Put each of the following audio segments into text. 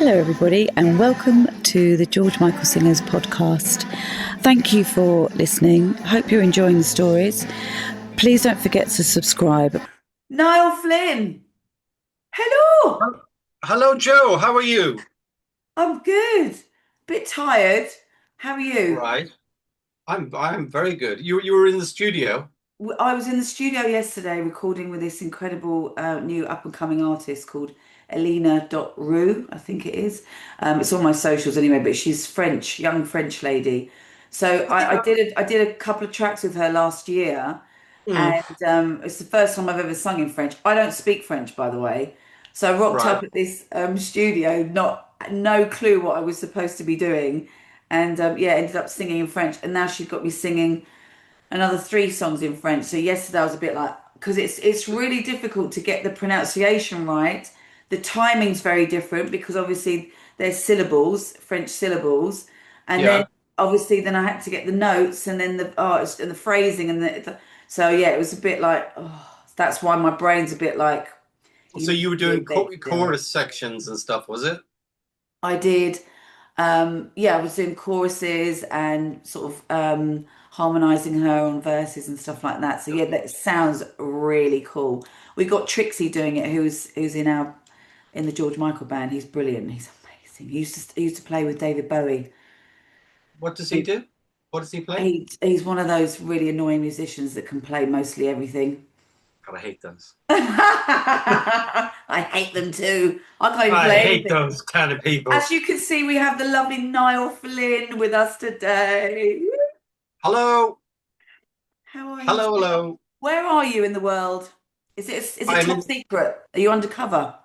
Hello, everybody, and welcome to the George Michael Singers podcast. Thank you for listening. Hope you're enjoying the stories. Please don't forget to subscribe. Niall Flynn, hello. Hello, Joe. How are you? I'm good. Bit tired. How are you? Right. I'm very good. You were in the studio. I was in the studio yesterday recording with this incredible new up and coming artist called Elena.Rue, I think it is. It's on my socials anyway, but she's French, young French lady. So I did a couple of tracks with her last year, Mm, and it's the first time I've ever sung in French. I don't speak French, by the way. So I rocked right. up at this studio, no clue what I was supposed to be doing, and yeah, ended up singing in French. And now she's got me singing another three songs in French. So yesterday I was a bit like, because it's really difficult to get the pronunciation right. The timing's very different because obviously there's syllables, French syllables, and then Yeah. obviously then I had to get the notes and then and the phrasing and so yeah, it was a bit like, oh, that's why my brain's a bit like, you So need you were to be doing in bed still. chorus sections and stuff, was it? I did. Yeah, I was doing choruses and sort of harmonizing her on verses and stuff like that. So yeah, that sounds really cool. We got Trixie doing it, who's in the George Michael band. He's brilliant. He's amazing. He used to play with David Bowie. What does he do? What does he play? He's one of those really annoying musicians that can play mostly everything. God, I hate those. I hate them too. I can't even I play hate anything. those kind of people. As you can see, we have the lovely Niall Flynn with us today. Hello. How are you? Hello, hello. Where are you in the world? Is it I'm top in secret? Are you undercover?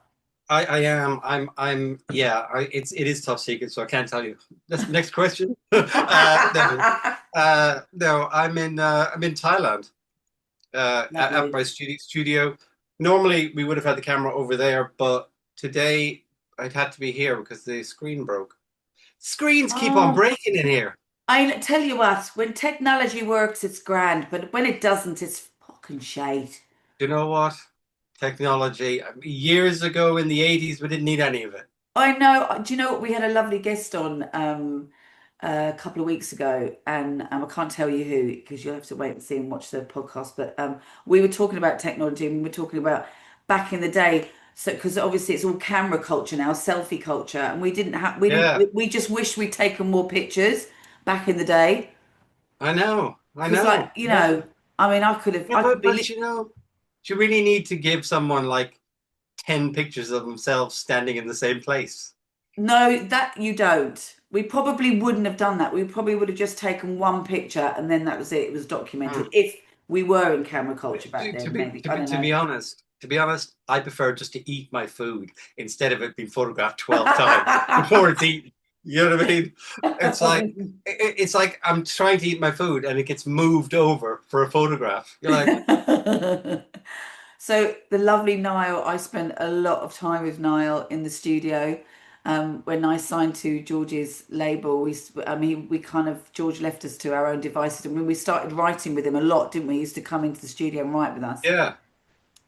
I am. Yeah, it is top secret, so I can't tell you. Next question. No. No, I'm in Thailand. At Lovely. my studio. Normally, we would have had the camera over there, but today I'd had to be here because the screen broke. Screens keep on Oh, breaking in here. I tell you what, when technology works, it's grand, but when it doesn't, it's fucking shite. Do you know what? Technology. Years ago in the 80s, we didn't need any of it. I know. Do you know what? We had a lovely guest on a couple of weeks ago, and I can't tell you who because you'll have to wait and see and watch the podcast. But we were talking about technology, and we were talking about back in the day. So, because obviously it's all camera culture now, selfie culture, and we didn't have, we didn't, Yeah, we just wish we'd taken more pictures back in the day. I know. I Because, like, know. Yeah. I mean, Yeah, I could but be. you know, do you really need to give someone like 10 pictures of themselves standing in the same place? No, that you don't. We probably wouldn't have done that. We probably would have just taken one picture and then that was it. It was documented. Hmm. If we were in camera culture back then, maybe. I don't To know. be honest, I prefer just to eat my food instead of it being photographed 12 times before it's eaten. You know what I mean? It's like it's like I'm trying to eat my food and it gets moved over for a photograph. You're like, So the lovely Niall, I spent a lot of time with Niall in the studio. When I signed to George's label, I mean, we kind of George left us to our own devices, and when we started writing with him a lot, didn't we? He used to come into the studio and write with us. yeah,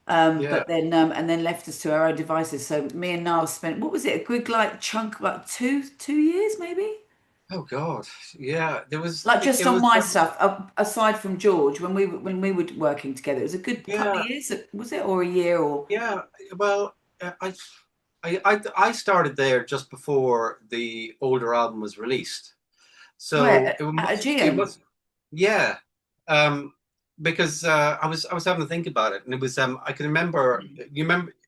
yeah. But then and then left us to our own devices. So me and Niall spent what was it, a good like chunk, about two years maybe, Oh God, yeah. like just It on was my stuff. Aside from George, when we were working together, it was a good couple yeah, of years, was it, or a year, or yeah. Well, I started there just before the older album was released. So where at it Aegean? was, yeah, um, because I was having to think about it, and it was I can remember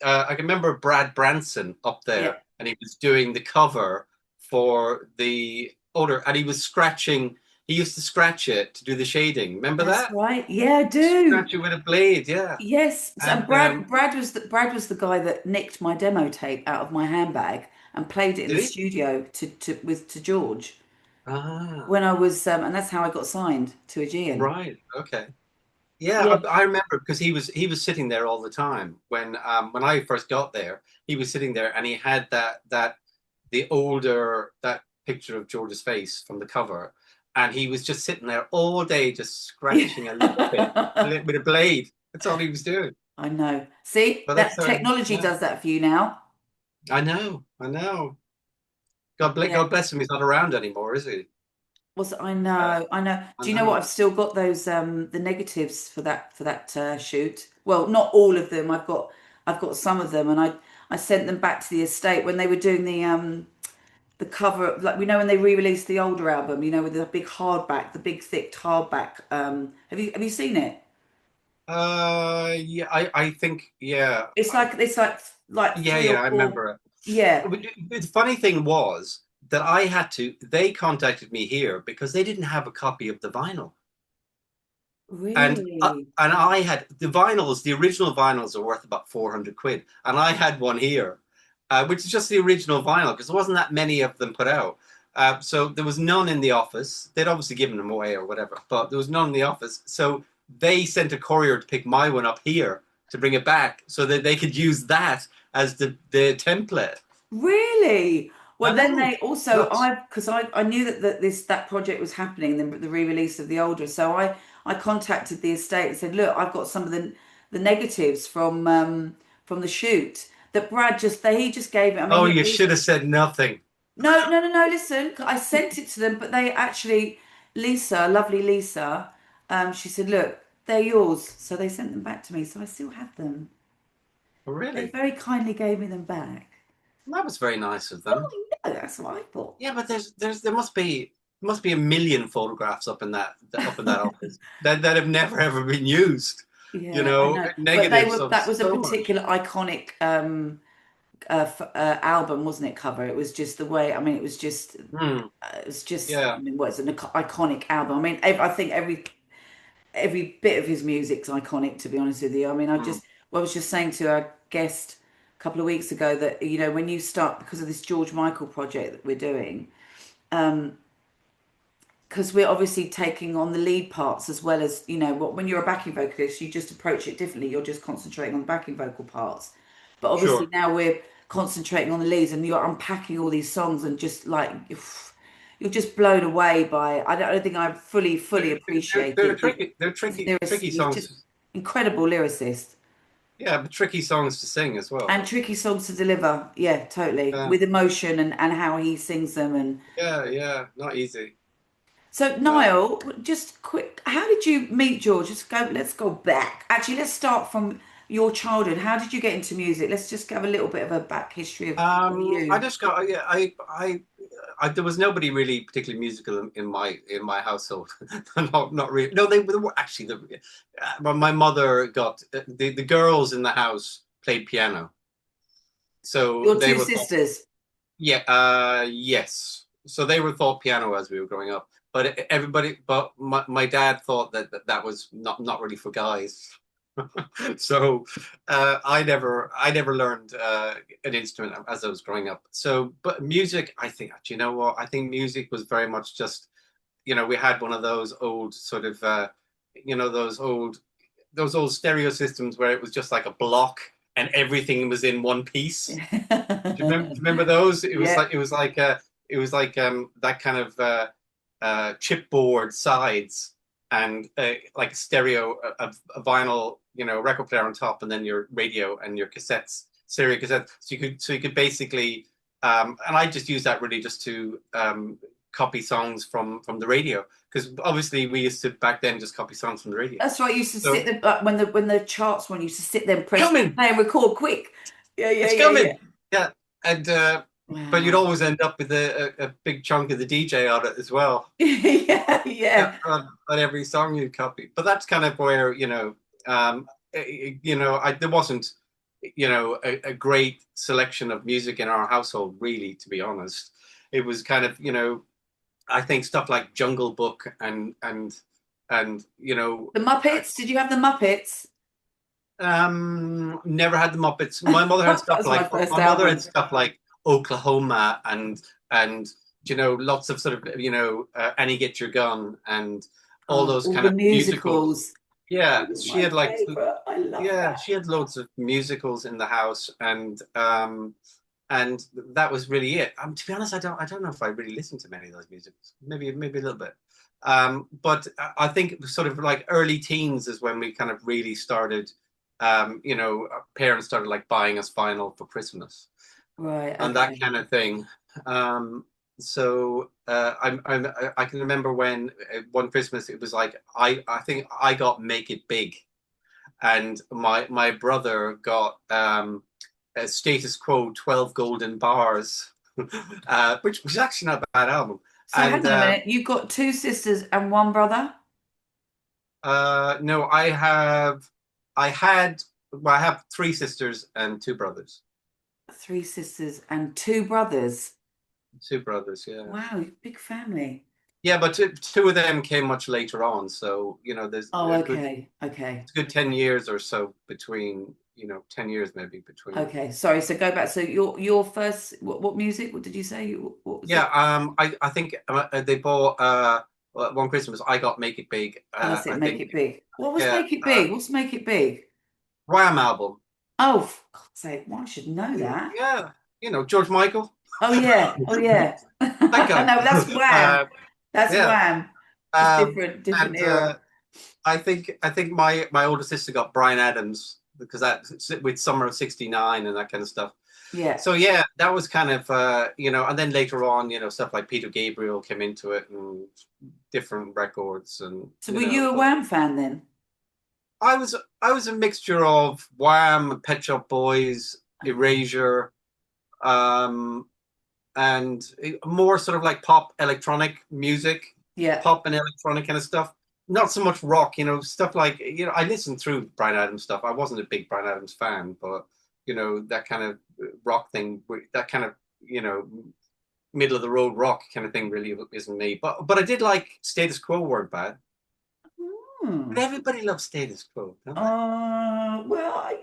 I can remember Brad Branson up Yeah, there, and he was doing the cover for the older, and he was scratching. He used to scratch it to do the shading. Remember that's that? right. Yeah, I do. Scratch it with a blade, yeah. Yes. So, and And Brad was the guy that nicked my demo tape out of my handbag and played it in did the he? studio to George Ah, when I was and that's how I got signed to Aegean. right, okay. Yeah, Yeah. I remember because he was sitting there all the time when I first got there. He was sitting there and he had that the older that picture of George's face from the cover, and he was just sitting there all day, just scratching a little bit with a blade. That's all he was doing. I know. See, But that's that technology yeah, does that for you now. I know. Yeah. God bless him. He's not around anymore, is he? Was I Uh, know, I know. I Do you know what? know. I've still got those the negatives for that shoot. Well, not all of them. I've got some of them, and I sent them back to the estate when they were doing the cover, like we know when they re-released the older album, with the big hardback, the big thick hardback. Have you seen it? Yeah, I think, yeah, It's like yeah, three or yeah, I four. remember it. Yeah, But the funny thing was that they contacted me here because they didn't have a copy of the vinyl. really. And I had the vinyls, the original vinyls are worth about 400 quid. And I had one here, which is just the original vinyl because there wasn't that many of them put out. So there was none in the office. They'd obviously given them away or whatever, but there was none in the office. So they sent a courier to pick my one up here to bring it back so that they could use that as the template. Really? I Well, then know. they also Nuts. because I knew that project was happening, the re-release of the older. So I contacted the estate and said, look, I've got some of the negatives from the shoot that Brad he just gave it. I mean, Oh, you should have said nothing. no, no, no, no. Listen, I sent it to them, but they actually, Lisa, lovely Lisa, she said, look, they're yours. So they sent them back to me. So I still have them. Oh, They really? very kindly gave me them back. That was very nice of Oh, them. I know, that's what I thought. Yeah, but there must be a million photographs up in that office that have never ever been used. You Yeah, I know, know. But negatives of that was a so much. particular iconic album, wasn't it, cover? It was just the way, I mean, Hmm. I Yeah. mean, what, it's an iconic album. I mean, I think every bit of his music's iconic, to be honest with you. I mean, Hmm. I was just saying to our guest a couple of weeks ago that, when you start, because of this George Michael project that we're doing, because we're obviously taking on the lead parts as well as, when you're a backing vocalist, you just approach it differently. You're just concentrating on the backing vocal parts. But obviously Sure. now we're concentrating on the leads and you're unpacking all these songs and just like, you're just blown away by, I don't think I fully appreciated They're his lyrics. tricky He's just songs. incredible lyricist Yeah, but tricky songs to sing as well. and tricky songs to deliver. Yeah, totally. Yeah, With emotion and how he sings them. And yeah, yeah. Not easy. so, Uh, Niall, just quick, how did you meet George? Let's go back. Actually, let's start from your childhood. How did you get into music? Let's just have a little bit of a back history of I you. just got yeah, there was nobody really particularly musical in my household. Not really. No, they were actually my mother got the girls in the house played piano, so Your they two were thought, sisters. yeah, yes. So they were taught piano as we were growing up. But my dad thought that was not really for guys. So I never learned an instrument as I was growing up. So, but music, I think, do you know what? I think music was very much just, we had one of those old sort of, you know, those old stereo systems where it was just like a block and everything was in one piece. Do you remember those? Yeah. It was like that kind of chipboard sides and like a stereo, a vinyl, record player on top, and then your radio and your cassettes, stereo cassettes. So you could basically, and I just use that really just to copy songs from the radio because obviously we used to back then just copy songs from the radio. That's right. You used to sit So there when the charts were on, you used to sit there and press coming, play and record quick. Yeah, yeah, it's yeah, yeah. coming, yeah, and but you'd Wow. always end up with a big chunk of the DJ on it as well. Yeah, Yeah, yeah. on every song you copy. But that's kind of where there wasn't a great selection of music in our household, really, to be honest. It was kind of I think stuff like Jungle Book and The Muppets. Did you have the Muppets? never had the Muppets. My mother had That stuff was my like first my mother had album. stuff like Oklahoma and lots of sort of Annie Get Your Gun and all Oh, those all kind the of musicals. musicals. Yeah, Those are she my had like favorite. I love yeah, that. she had loads of musicals in the house and that was really it. To be honest, I don't know if I really listened to many of those musicals. Maybe a little bit. But I think sort of like early teens is when we kind of really started. Our parents started like buying us vinyl for Christmas Right, and that okay. kind of thing. Um, I can remember when one Christmas it was like I think I got Make It Big, and my brother got a Status Quo 12 Golden Bars, which was actually not a bad album. So hang And on a minute. You've got two sisters and one brother? no, I had well, I have three sisters and two brothers. Three sisters and two brothers. Two brothers, yeah. Wow, big family. Yeah, but two of them came much later on, so there's Oh, a good okay. Okay. it's a good 10 years or so between 10 years maybe between. Okay. Sorry. So go back. So your first what music? What did you say? What was Yeah, it? I think they bought one Christmas I got Make It Big. Oh, that's it. I Make think it big. What was yeah, Make It Big? What's Make It Big? Wham album. Oh, for God's sake, one should know that. Yeah, George Michael, Oh yeah. Oh yeah. that guy. No, that's Wham. That's Yeah, Wham. Just um, different and era. I think my older sister got Bryan Adams because that with Summer of '69 and that kind of stuff. Yeah. So yeah, that was kind of and then later on, stuff like Peter Gabriel came into it and different records and So were you a but Wham fan then? I was a mixture of Wham, Pet Shop Boys, Okay. Erasure, um, and more sort of like pop electronic music, Yeah. pop and electronic kind of stuff. Not so much rock, stuff like I listened through Bryan Adams stuff. I wasn't a big Bryan Adams fan, but that kind of rock thing, that kind of you know middle of the road rock kind of thing really isn't me. But I did like Status Quo weren't bad. But Hmm. everybody loves Status Quo, don't they? Well,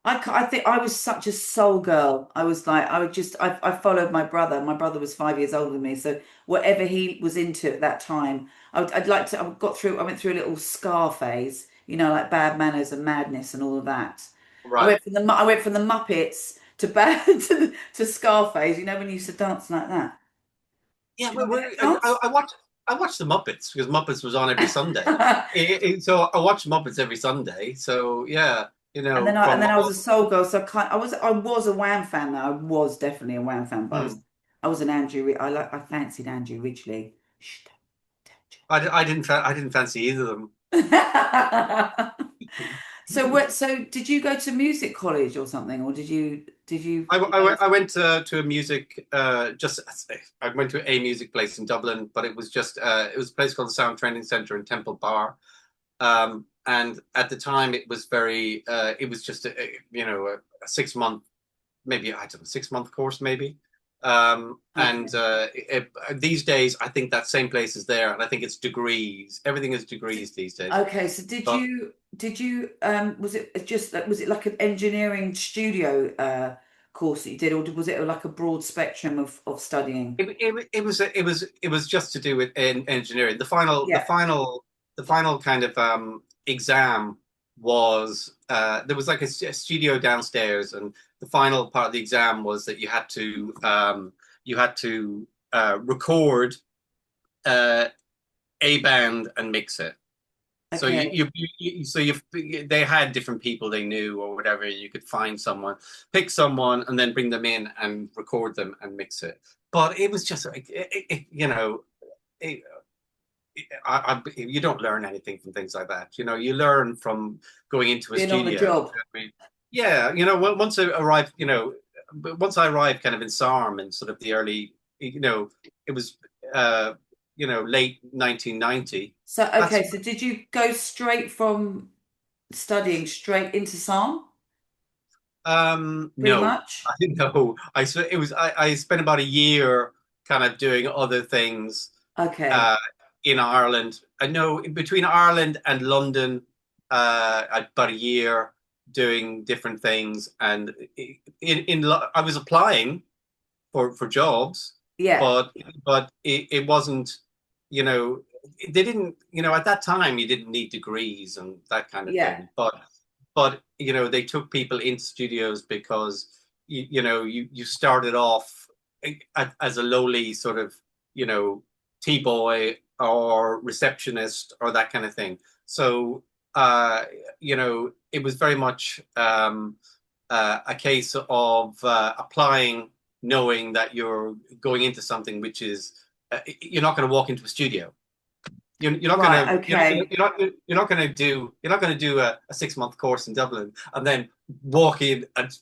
I think I was such a soul girl. I was like, I followed my brother. My brother was 5 years older than me. So whatever he was into at that time, I'd like to, I went through a little scar phase, like Bad Manners and Madness and all of that. Right. I went from the Muppets to bad to Scarface, when you used to dance like that. Yeah, Do you remember that dance? I watched the Muppets because Muppets was on every Sunday. So I watched Muppets every Sunday. So yeah, And from then I was a soul girl, so I was a Wham fan though. I was definitely a Wham fan, but hmm, I was an I fancied Andrew Ridgeley. Shh, I didn't fancy either of them. don't. So did you go to music college or something, or did you I went to a music I went to a music place in Dublin, but it was just it was a place called the Sound Training Centre in Temple Bar. And at the time, it was just a 6 month, maybe I don't know, 6 month course maybe. And Okay. these days, I think that same place is there, and I think it's degrees. Everything is degrees these days. Okay, so But was it like an engineering studio course that you did, or was it like a broad spectrum of studying? it was just to do with engineering. Yeah. The final kind of exam was there was like a studio downstairs, and the final part of the exam was that you had to record uh, a band and mix it. So Okay. they had different people they knew or whatever. You could find someone, pick someone, and then bring them in and record them and mix it. But it was just like it, you don't learn anything from things like that. You learn from going into a Being on the studio. job. I mean, yeah, once I arrived kind of in SARM in sort of the early, it was uh, late 1990. So That's okay, so did you go straight from studying straight into SARM, pretty No, much? no. I spent about a year kind of doing other things Okay. uh, in Ireland. I know between Ireland and London, about a year doing different things, and I was applying for jobs, Yeah. but it wasn't, you know, they didn't, at that time you didn't need degrees and that kind of Yeah. thing. But they took people into studios because you started off as a lowly sort of you know T-boy or receptionist or that kind of thing. So it was very much a case of applying knowing that you're going into something which is you're not going to walk into a studio. You're not Right, gonna okay. you're not gonna do a 6 month course in Dublin and then walk in and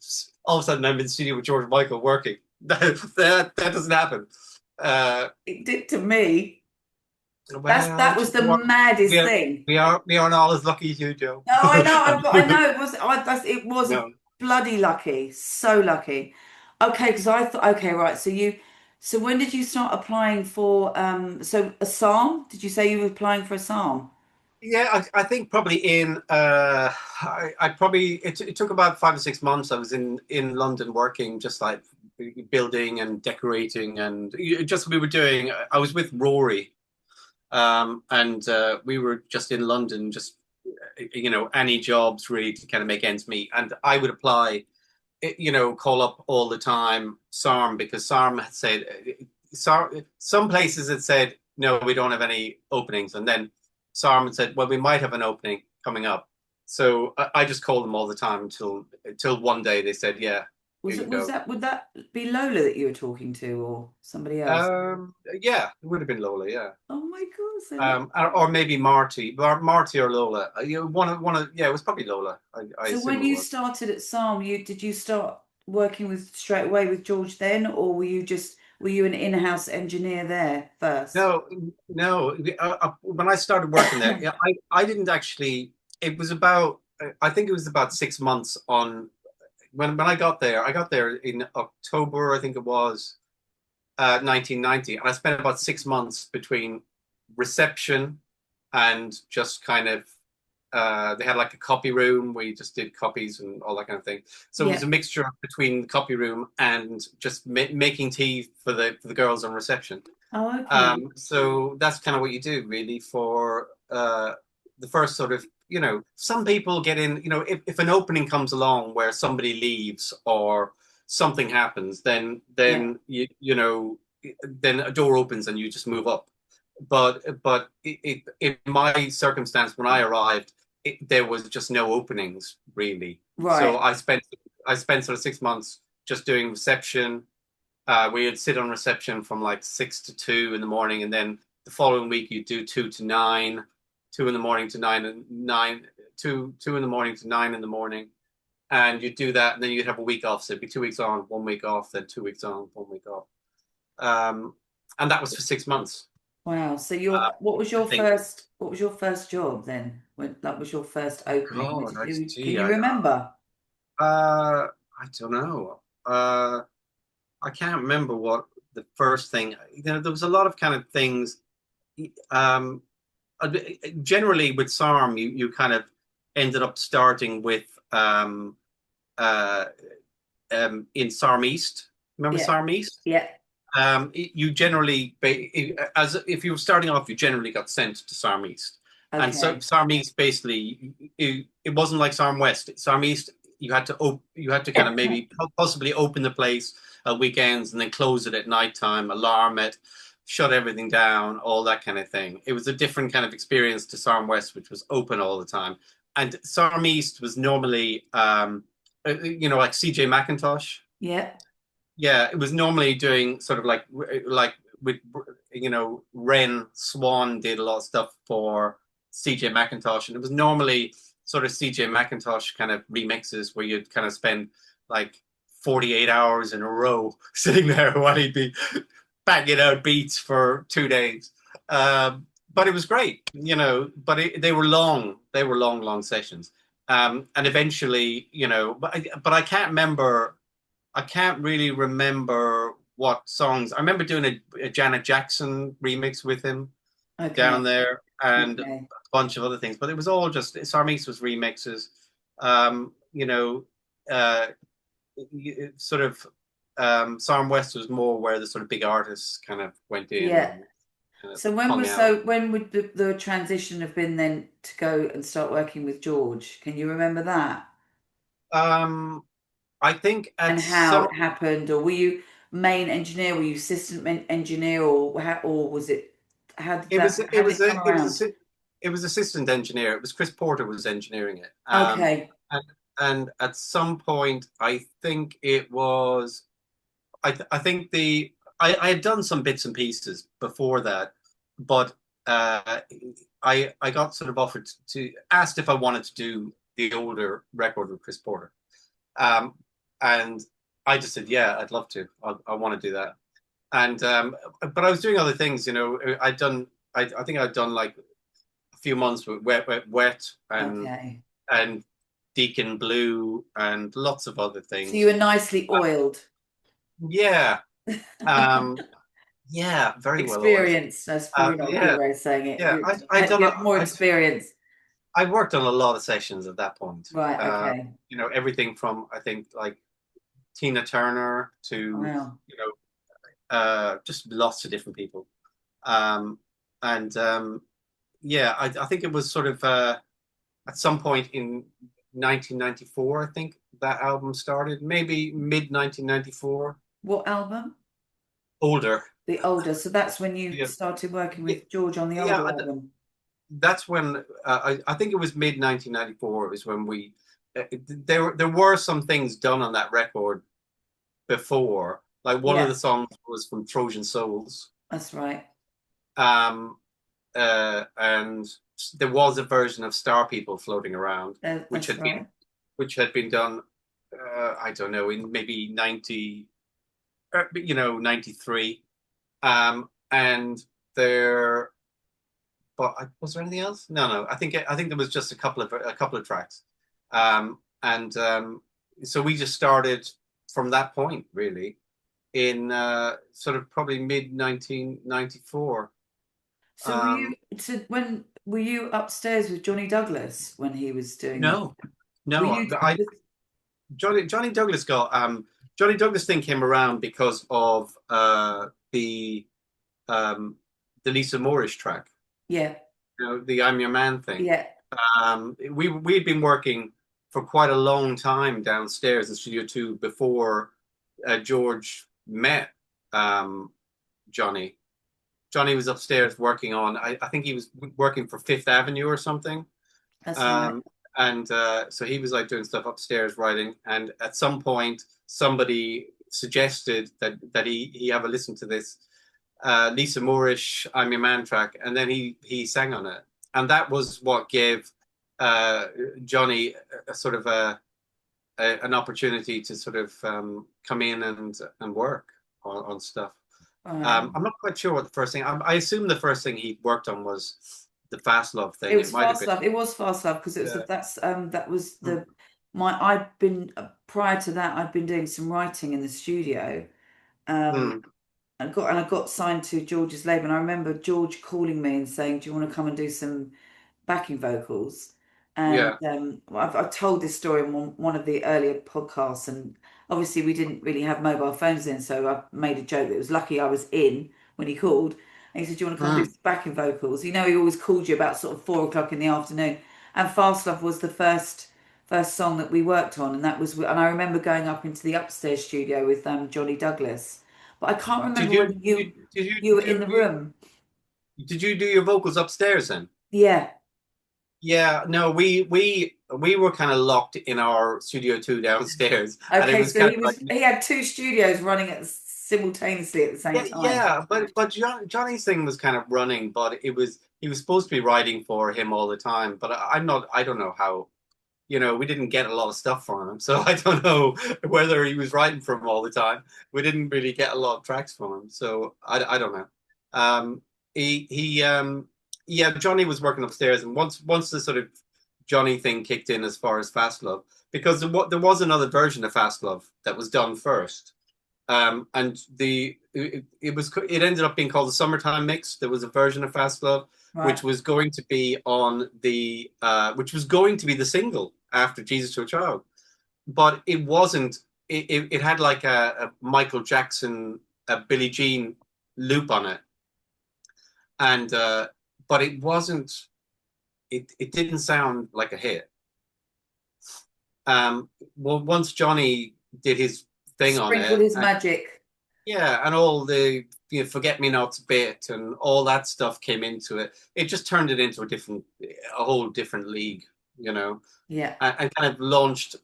all of a sudden I'm in the studio with George Michael working. That doesn't happen. Uh, It did to me. well, That was the maddest thing. we aren't all as lucky as you, Joe. No, I know, I know it was No. bloody lucky, so lucky. Okay, because I thought, okay, right. So when did you start applying for so a SARM? Did you say you were applying for a SARM? Yeah, I think probably in I probably it took about 5 or 6 months. I was in London working just like building and decorating and just we were doing. I was with Rory, and we were just in London, just any jobs really to kind of make ends meet. And I would apply, call up all the time SARM because SARM had said some places had said no, we don't have any openings, and then SARM had said, well, we might have an opening coming up. So I just called them all the time until one day they said, yeah, here you Was go. that would that be Lola that you were talking to or somebody else? Yeah, it would have been Lola, yeah. Oh my God. So Or maybe Marty or Lola. Yeah, it was probably Lola. I so assume when it you was. started at SARM, you did you start working with straight away with George then, or were you an in-house engineer there first? No, no. When I started working there, yeah, I didn't actually. It was about. I think it was about 6 months on when I got there. I got there in October, I think it was, 1990, and I spent about 6 months between reception and just kind of they had like a copy room where you just did copies and all that kind of thing. So it was a Yeah. mixture between the copy room and just making tea for the girls on reception. Oh, okay. So that's kind of what you do really for the first sort of, some people get in, if an opening comes along where somebody leaves or something happens, Yeah. then then a door opens and you just move up. But in my circumstance when I arrived, there was just no openings really. So Right. I spent sort of 6 months just doing reception. We'd sit on reception from like 6 to 2 in the morning, and then the following week you'd do 2 to 9, 2 in the morning to 9 and 9, 2 in the morning to 9 in the morning, and you'd do that, and then you'd have a week off. So it'd be 2 weeks on, 1 week off, then 2 weeks on, 1 week off, um, and that was for 6 months. Wow. So Uh, I think. what was your first job then? When that was your first opening? What God, did you can gee, you remember? I don't know. I can't remember what the first thing. There was a lot of kind of things. Um, Generally, with SARM, you kind of ended up starting with uh, in SARM East. Remember Yeah. SARM East? Yeah. You generally, as if you were starting off, you generally got sent to SARM East, and so Okay. SARM East basically it wasn't like SARM West. SARM East, you had to kind of maybe possibly open the place at weekends and then close it at nighttime, alarm it, shut everything down, all that kind of thing. It was a different kind of experience to SARM West, which was open all the time, and SARM East was normally like CJ McIntosh. Yeah. Yeah, it was normally doing sort of like with Ren Swan did a lot of stuff for CJ McIntosh, and it was normally sort of CJ McIntosh kind of remixes where you'd kind of spend like 48 hours in a row sitting there while he'd be banging out beats for 2 days. But it was great, But they were long. They were long, long sessions. And eventually, but I can't remember. I can't really remember what songs. I remember doing a Janet Jackson remix with him down Okay. there and a Okay. bunch of other things, but it was all just Sarmis was remixes. Um, you know, uh, Sort of Sarm West was more where the sort of big artists kind of went in Yeah. and kind of So hung out. when would the transition have been then to go and start working with George? Can you remember that? Um, I think And at how some it happened, or were you main engineer, were you engineer, or or was it it was how did it come around? it was assistant engineer. It was Chris Porter was engineering it. Okay. And, and at some point, I think it was. I think I had done some bits and pieces before that, but uh, I got sort of offered to asked if I wanted to do the older record with Chris Porter, um, and I just said yeah, I'd love to. I want to do that, and but I was doing other things. You know, I'd done. I think I'd done like a few months with Wet, Okay. and Deacon Blue and lots of other So you things. were nicely oiled. Yeah, um, yeah, very well oiled. Experience. That's probably not a good Yeah, way of saying it. yeah. I done You have more experience. I worked on a lot of sessions at that point. Right, okay. You know, everything from I think like Tina Turner to Wow. you know just lots of different people. Um, and yeah, I think it was sort of at some point in 1994. I think that album started, maybe mid 1994. What album? Older. The older. So that's when you Yeah, started working yeah, with George on the yeah. older album. That's when I think it was mid 1994. It was when we there were some things done on that record before. Like one of Yeah, the songs was from Trojan Souls, that's right. um, and there was a version of Star People floating around, which That's had been right. done. I don't know, in maybe 90, you know, 93. And there but was there anything else? No, no. I think there was just a couple of tracks, and so we just started from that point really in sort of probably mid 1994. So Um, when were you upstairs with Johnny Douglas when he was doing that? no, Were no. you I Johnny Douglas got Johnny Douglas thing came around because of um, the Lisa Moorish track, yeah, you know, the I'm Your Man thing. yeah. We'd been working for quite a long time downstairs in Studio Two before George met um, Johnny. Johnny was upstairs working on. I think he was working for Fifth Avenue or something. That's right. Um, and so he was like doing stuff upstairs writing. And at some point, somebody suggested that he have a listen to this Lisa Moorish "I'm Your Man" track, and then he sang on it, and that was what gave Johnny a sort of an opportunity to sort of come in and work on stuff. Right. I'm not quite sure what the first thing. I assume the first thing he worked on was the Fast Love It thing. It was might have Fast been. Love. It was Fast Love because it was Yeah. that was Mm. the my I'd been prior to that I'd been doing some writing in the studio. Um, Mm. I got signed to George's label, and I remember George calling me and saying, "Do you want to come and do some backing vocals?" And Yeah. I've told this story in one of the earlier podcasts, and obviously we didn't really have mobile phones then, so I made a joke that it was lucky I was in when he called. And he said, "Do you want to come and do Mm. some backing vocals?" You know, he always called you about sort of 4 o'clock in the afternoon. And Fast Love was the first song that we worked on, and I remember going up into the upstairs studio with Johnny Douglas, but I can't remember whether you were in the room. Did you do your vocals upstairs then? Yeah. Yeah, no, we were kind of locked in our Studio Two downstairs, and it Okay, was so kind of like he had two studios running simultaneously at the same yeah, time. yeah, but Johnny's thing was kind of running, but it was he was supposed to be writing for him all the time, but I'm not. I don't know how. You know, we didn't get a lot of stuff from him, so I don't know whether he was writing for him all the time. We didn't really get a lot of tracks from him, so I don't know. Um, he yeah, Johnny was working upstairs, and once the sort of Johnny thing kicked in as far as Fast Love, because there was another version of Fast Love that was done first, and it ended up being called the Summertime Mix. There was a version of Fast Love Right. which was going to be the single after Jesus to a Child, but it wasn't. It had like a Michael Jackson, a Billie Jean loop on it, and but it wasn't. It didn't sound like a hit. Well, once Johnny did his thing on Sprinkled it, his and magic. yeah, and all the forget me nots bit and all that stuff came into it. It just turned it into a whole different league, you know, Yeah. and kind of launched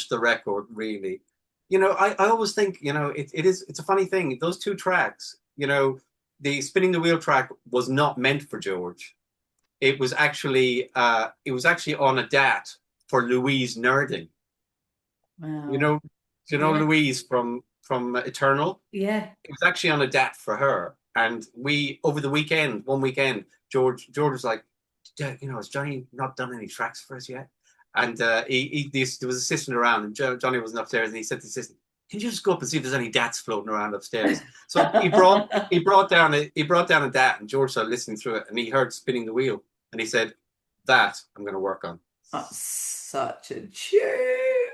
the record really. I always think, it's a funny thing. Those two tracks, the Spinning the Wheel track was not meant for George. It was actually on a DAT for Louise Nerding. You Wow. know, do you know Yeah. Louise from Eternal? Yeah. It was actually on a DAT for her. And we over the weekend, one weekend, George was like, has Johnny not done any tracks for us yet? And there was an assistant around, and Johnny wasn't upstairs, and he said to the assistant, "Can you just go up and see if there's any DATs floating around upstairs?" So he brought down a DAT, and George started listening through it, and he heard Spinning the Wheel, and he said, "That I'm going to work on." That's such a tune.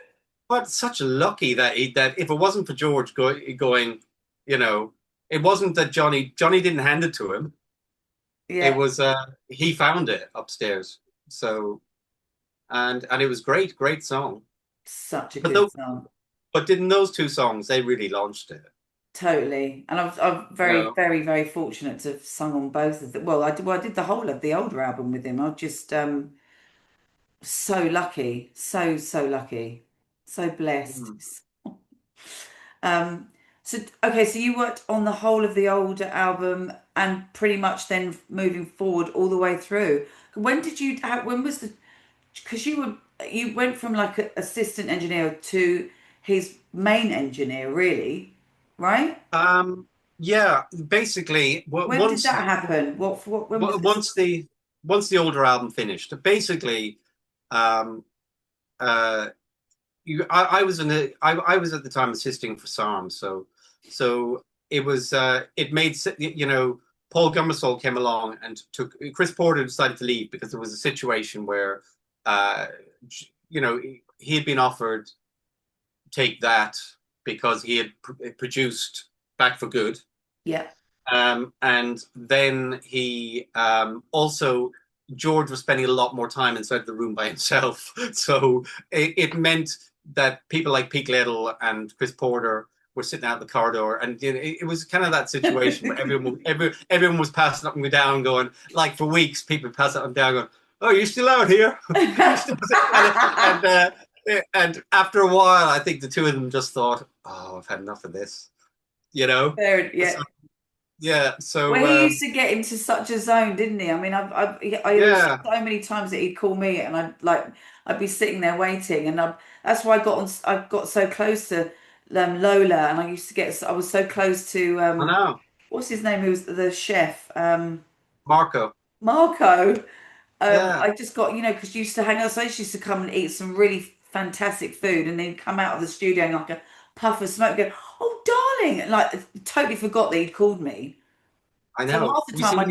But such a lucky that if it wasn't for George going, you know, it wasn't that Johnny didn't hand it to him. It Yeah. was he found it upstairs. So and it was great song. Such a But good though, song. but didn't those two songs they really launched it? Totally. And I'm You very, know, very, very fortunate to have sung on both of them. Well, I did the whole of the older album with him. I'm just so lucky. So, so lucky. So blessed. Mm. Um, so okay, so you worked on the whole of the older album and pretty much then moving forward all the way through. When was because you went from like a assistant engineer to his main engineer, really, right? Um, yeah, basically, When did that happen? When was this? once the older album finished, basically, um, uh, I was I was at the time assisting for SARM, so it made Paul Gummersall came along and took Chris Porter decided to leave because there was a situation where uh, he had been offered Take That because he had produced Back for Good. Yeah. And then he also George was spending a lot more time inside the room by himself, so it meant that people like Pete Little and Chris Porter were sitting out the corridor, and it was kind of that situation where everyone was passing up and down, going like for weeks. People passing up and down, going, "Oh, you're still out here?" and after a while, I think the two of them just thought, "Oh, I've had enough of this," you know. There, So, yeah. yeah, Well, so he used to get into such a zone, didn't he? I mean, there was yeah, so many times that he'd call me, and I'd be sitting there waiting, and that's why I got so close to Lola, and I was so close to I know. what's his name? Who was the chef? Marco. Marco. Yeah, I just got, because you used to hang out, so I used to come and eat some really fantastic food and then come out of the studio and like a puff of smoke and go, oh, darling. And like, totally forgot that he'd called me. I So know. half the You see, time I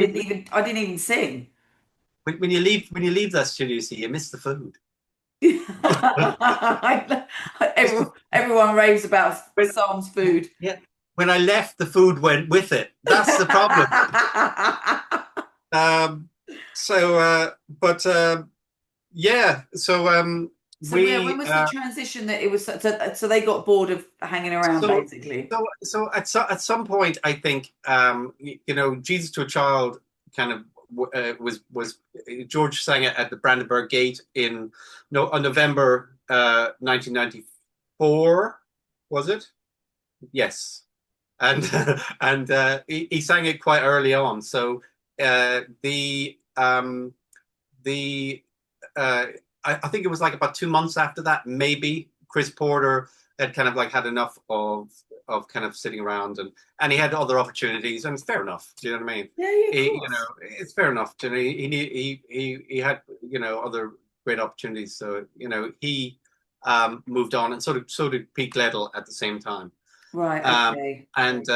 didn't even sing. when you leave that studio, you see, you miss the food. Everyone raves about when, Sam's food. yeah, when I left, the food went with it. That's the problem. Um, but yeah, so So yeah, when we was the transition that it was so they got bored of hanging around so basically? at some point, I think Jesus to a Child kind of was George sang it at the Brandenburg Gate in no on November 1994, was it? Yes, and he sang it quite early on. So the uh, I think it was like about 2 months after that, maybe Chris Porter had kind of like had enough of kind of sitting around, and he had other opportunities, and it's fair enough. Do you know what I mean? Yeah, yeah, of You know, course. it's fair enough. You know, he had other great opportunities, so he moved on, and so did Pete Ledel at the same time. Right, Um, okay. and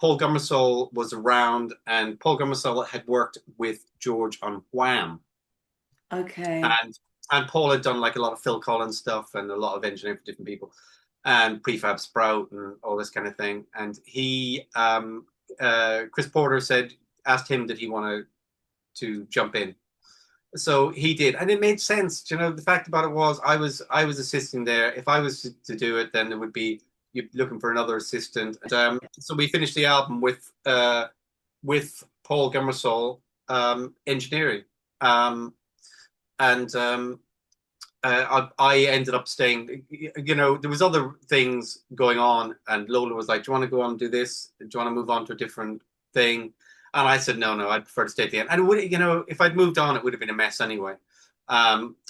Paul Gummersall was around, and Paul Gummersall had worked with George on Wham, Okay. and Paul had done like a lot of Phil Collins stuff and a lot of engineering for different people, and Prefab Sprout and all this kind of thing. And Chris Porter asked him did he want to jump in, so he did, and it made sense. The fact about it was I was assisting there. If I was to do it, then it would be you looking for another assistant. And so we finished the album with Paul Gummersall engineering, and I ended up staying. There was other things going on, and Lola was like, "Do you want to go on and do this? Do you want to move on to a different thing?" And I said, "No, no, I'd prefer to stay at the end." And it would, if I'd moved on, it would have been a mess anyway.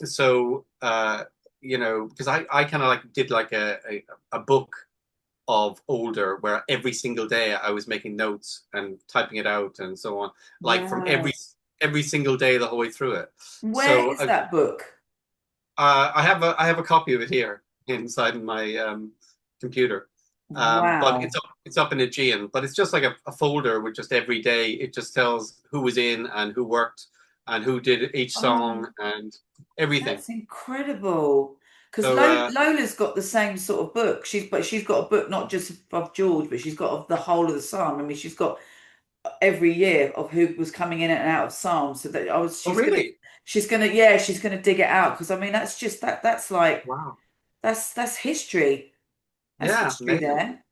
So because I kind of like did like a book of older where every single day I was making notes and typing it out and so on, like from Wow. every single day the whole way through it. Where So is that book? I have a copy of it here inside my computer. But Wow. it's up in Aegean, but it's just like a folder with just every day. It just tells who was in and who worked and who did each Oh, song and everything. that's incredible. Because So Lola's got the same sort of book. She's got a book not just of George, but she's got of the whole of the psalm. I mean, she's got every year of who was coming in and out of psalms. So that oh really? she's gonna dig it out because I mean that's just that's like Wow. that's history. That's Yeah, history amazing, there.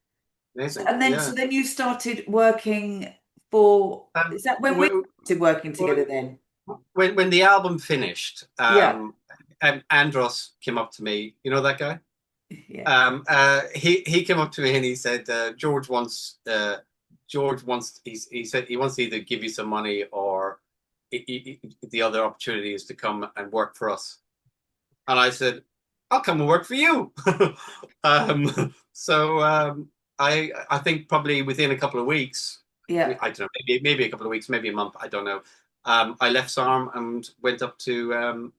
amazing. And then Yeah. so then you started working for is that when we W- started working together w- then? when the album finished, Yeah. Andros came up to me. You know that guy? Yeah. He came up to me and he said, George wants he said he wants to either give you some money or the other opportunity is to come and work for us. And I said, I'll come and work for you. So I think probably within a couple of weeks, Yeah. I don't know, maybe a couple of weeks, maybe a month, I don't know. I left SARM and went up to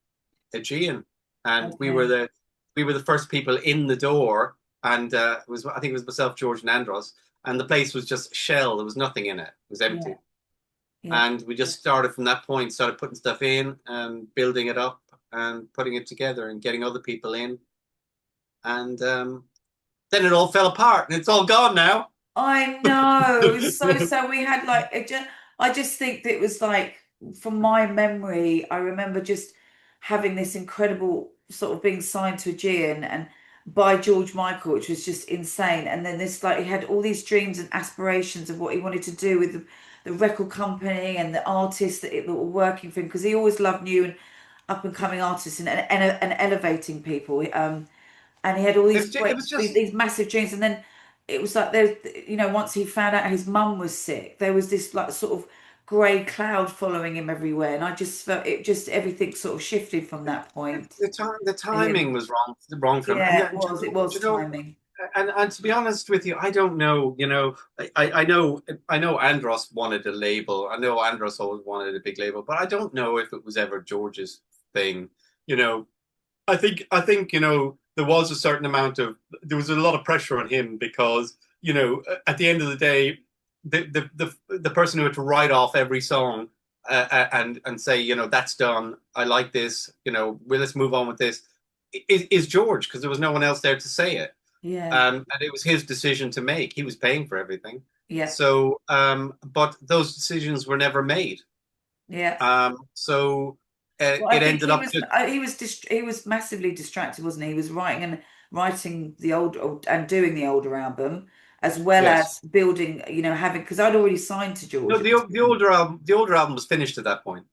Aegean, and we were Okay. the first people in the door, and I think it was myself, George, and Andros, and the place was just a shell. There was nothing in it. It was Yeah. empty, Yeah. and we just started from that point. Started putting stuff in and building it up and putting it together and getting other people in, and then it all fell apart, and it's all gone now. I know. It was so so we had like I just think that it was like from my memory, I remember just having this incredible sort of being signed to Aegean and by George Michael, which was just insane. And then this like he had all these dreams and aspirations of what he wanted to do with the record company and the artists that were working for him because he always loved new and up and coming artists and elevating people. And he had all these It great was just these massive dreams and then it was like there once he found out his mum was sick there was this like sort of grey cloud following him everywhere and I just felt it just everything sort of shifted from that point the for him. timing was wrong for him, and Yeah, do it you was know, timing. and to be honest with you, I don't know. I know Andros wanted a label. I know Andros always wanted a big label, but I don't know if it was ever George's thing. You know, I think there was a lot of pressure on him because at the end of the day, the person who had to write off every song and say that's done. I like this. Let's move on with this. Is George because there was no one else there to say it. Yeah, And it was his decision to make. He was paying for everything. yeah, So, but those decisions were never made. yeah. So Well, I it think ended up just, he was massively distracted, wasn't he? He was writing the old and doing the older album as well yes. as building, having because I'd already signed to No, George at this the point. older album was finished at that point.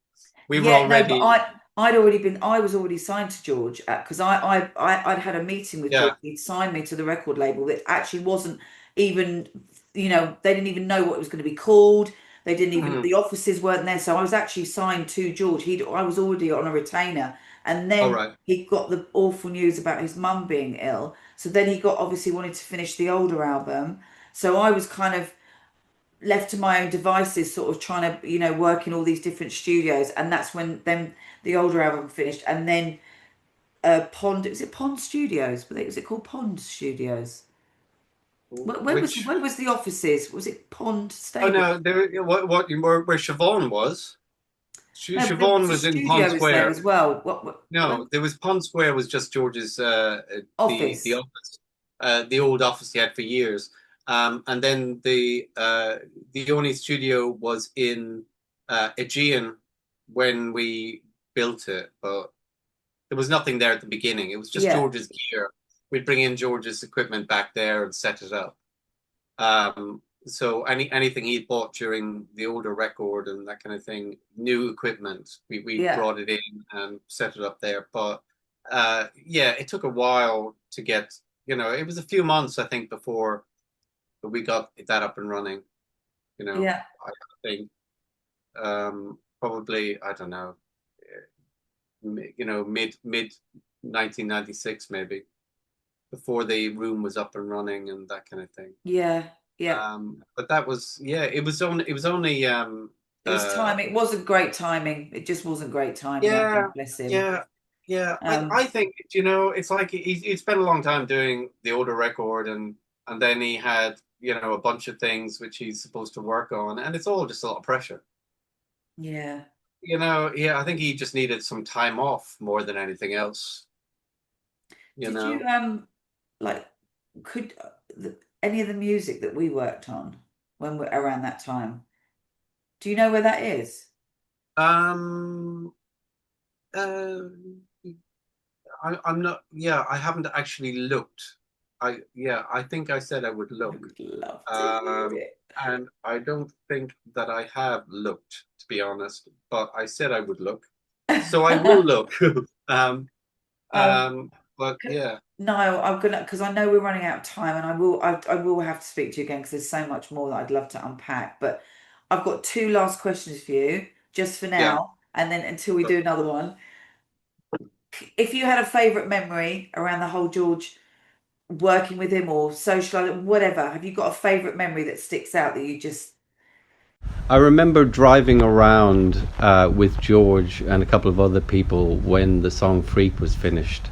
We were Yeah, no, but already, I was already signed to George because I'd had a meeting with George. yeah. He'd signed me to the record label that actually wasn't even, they didn't even know what it was going to be called. They didn't even, Mhm. the offices weren't there. So I was actually signed to George. I was already on a retainer. And All then right. he got the awful news about his mum being ill. So then he got obviously wanted to finish the older album. So I was kind of left to my own devices, sort of trying to, work in all these different studios. And that's when then the older album finished. And then Pond, was it Pond Studios? Was it called Pond Studios? Which, When was the offices? Was it Pond oh Stable? no, where Siobhan was. No, but there Siobhan was a was in Pond studio was there Square. as well. No, When there was Pond Square was just George's the office? office, the old office he had for years. And then the only studio was in Aegean when we built it, but there was nothing there at the beginning. It was just Yeah, George's gear. We'd bring in George's equipment back there and set it up. So anything he'd bought during the older record and that kind of thing, new equipment, we yeah, brought it in and set it up there. But yeah, it took a while to get, it was a few months, I think, before we got that up and running. Yeah, I think probably, I don't know, mid 1996 maybe, before the room was up and running and that kind of thing. yeah, yeah. But that was, yeah, it was only It was uh timing. It wasn't great timing. It just wasn't great timing, I yeah, think, bless him. yeah, yeah. I Um, I think, it's like he spent a long time doing the older record, and then he had, a bunch of things which he's supposed to work on, and it's all just a lot of pressure. yeah. Yeah, I think he just needed some time off more than anything else, you Did you know. like could any of the music that we worked on when we're around that time? Do you know where that is? Um uh I'm not, yeah, I haven't actually looked. I think I said I would I look. would love to hear Um it. and I don't think that I have looked, to be honest, but I said I would look. So I will look. Um Um, but yeah. Niall, I'm gonna because I know we're running out of time, and I will have to speak to you again because there's so much more that I'd love to unpack. But I've got two last questions for you, just for Yeah. now, and then until we do another one. If you had a favorite memory around the whole George working with him or social, whatever, have you got a favorite memory that sticks out that you just I remember driving around with George and a couple of other people when the song Freak was finished.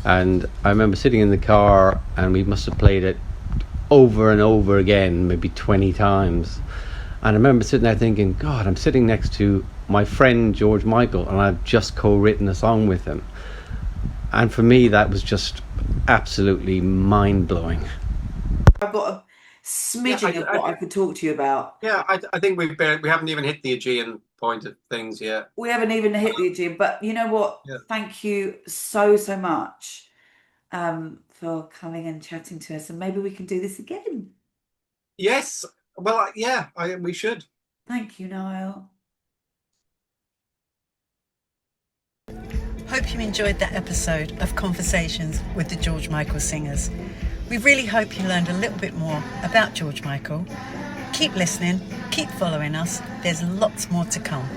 And I remember sitting in the car and we must have played it over and over again, maybe 20 times. And I remember sitting there thinking, God, I'm sitting next to my friend George Michael and I've just co-written a song with him. And for me, that was just absolutely mind-blowing. I've got a Yeah, smidgen of what I could talk to you about. I think we haven't even hit the Aegean point of things yet. We haven't even hit the gym, but you know what? Yeah. Thank you so, so much for coming and chatting to us, and maybe we can do this again. Yes. Well, yeah, we should. Thank you, Niall. Hope you enjoyed that episode of Conversations with the George Michael Singers. We really hope you learned a little bit more about George Michael. Keep listening, keep following us. There's lots more to come.